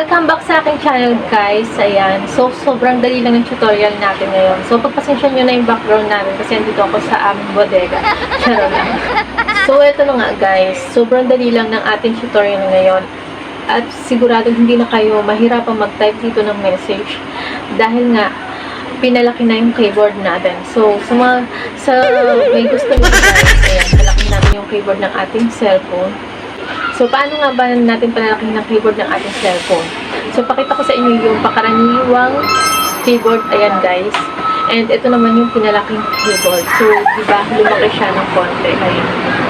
Welcome back sa aking channel guys. Ayan. So, sobrang dali lang ng tutorial natin ngayon. So, pagpasensya nyo na yung background namin kasi andito ako sa aming bodega. Charo lang. So, eto na nga guys. Sobrang dali lang ng ating tutorial ngayon. At sigurado hindi na kayo mahirapang mag-type dito ng message. Dahil nga, pinalaki na yung keyboard natin. So, may gusto nyo guys, ayan, palaki natin yung keyboard ng ating cellphone. So, paano nga ba natin palalakihin ng keyboard ng ating cellphone? So, pakita ko sa inyo yung pakaraniwang keyboard. Ayan, guys. And ito naman yung pinalaking keyboard. So, diba, lumaki siya ng konti. Ayan,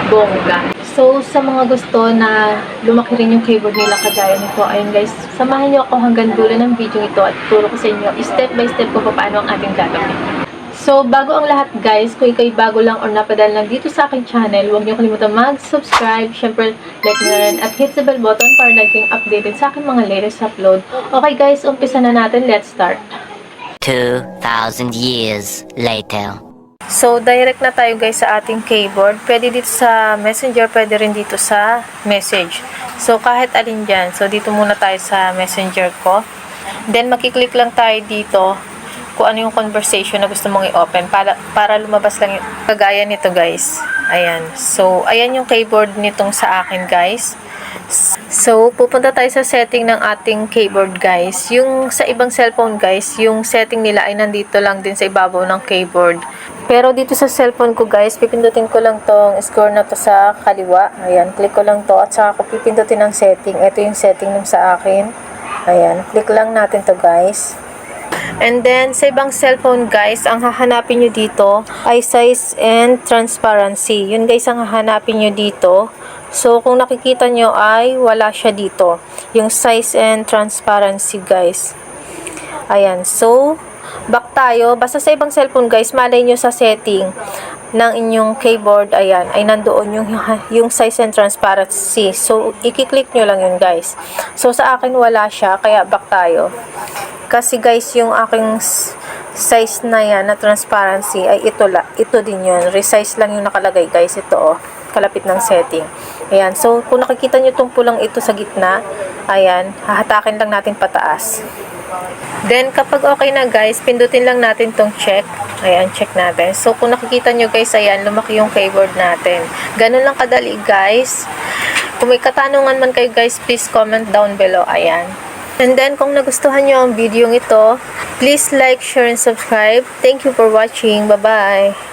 bongga. So, sa mga gusto na lumaki rin yung keyboard nila kagaya nito, ayun guys, samahan nyo ako hanggang dulo ng video ito at turo ko sa inyo step by step ko paano ang ating gagawin. So, bago ang lahat guys, kung ikaw'y bago lang or napadal lang dito sa aking channel, huwag niyo kalimutan mag-subscribe, syempre like na rin at hit the bell button para laging updated sa aking mga latest upload. Okay guys, umpisa na natin. Let's start. 2,000 years later. So, direct na tayo guys sa ating keyboard. Pwede dito sa messenger, pwede rin dito sa message. So, kahit alin dyan. So, dito muna tayo sa messenger ko. Then, makiklik lang tayo dito kung ano yung conversation na gusto mong i-open para lumabas lang yung kagaya nito guys. Ayan. So, ayan yung keyboard nitong sa akin guys. So, pupunta tayo sa setting ng ating keyboard guys. Yung sa ibang cellphone guys, yung setting nila ay nandito lang din sa ibabaw ng keyboard. Pero dito sa cellphone ko guys, pipindutin ko lang tong score na to sa kaliwa. Ayan, click ko lang to at saka ko pipindutin ang setting. Ito yung setting ng sa akin. Ayan, click lang natin to guys. And then, sa ibang cellphone guys, ang hahanapin nyo dito ay size and transparency. Yun guys, ang hahanapin nyo dito. So, kung nakikita nyo ay wala siya dito. Yung size and transparency guys. Ayan. So, back tayo. Basta sa ibang cellphone guys, malay nyo sa setting ng inyong keyboard. Ayan. Ay nandoon yung size and transparency. So, i-click nyo lang yun guys. So, sa akin wala siya. Kaya back tayo. Kasi guys, yung aking size na yan, na transparency, ay ito din yun. Resize lang yung nakalagay guys. Ito oh, kalapit ng setting. Ayan. So, kung nakikita nyo itong pulang ito sa gitna, ayan, hahatakin lang natin pataas. Then, kapag okay na guys, pindutin lang natin tong check. Ayan, check natin. So, kung nakikita nyo guys, ayan, lumaki yung keyboard natin. Ganun lang kadali guys. Kung may katanungan man kayo guys, please comment down below. Ayan. And then, kung nagustuhan nyo ang video ito, please like, share, and subscribe. Thank you for watching. Bye-bye!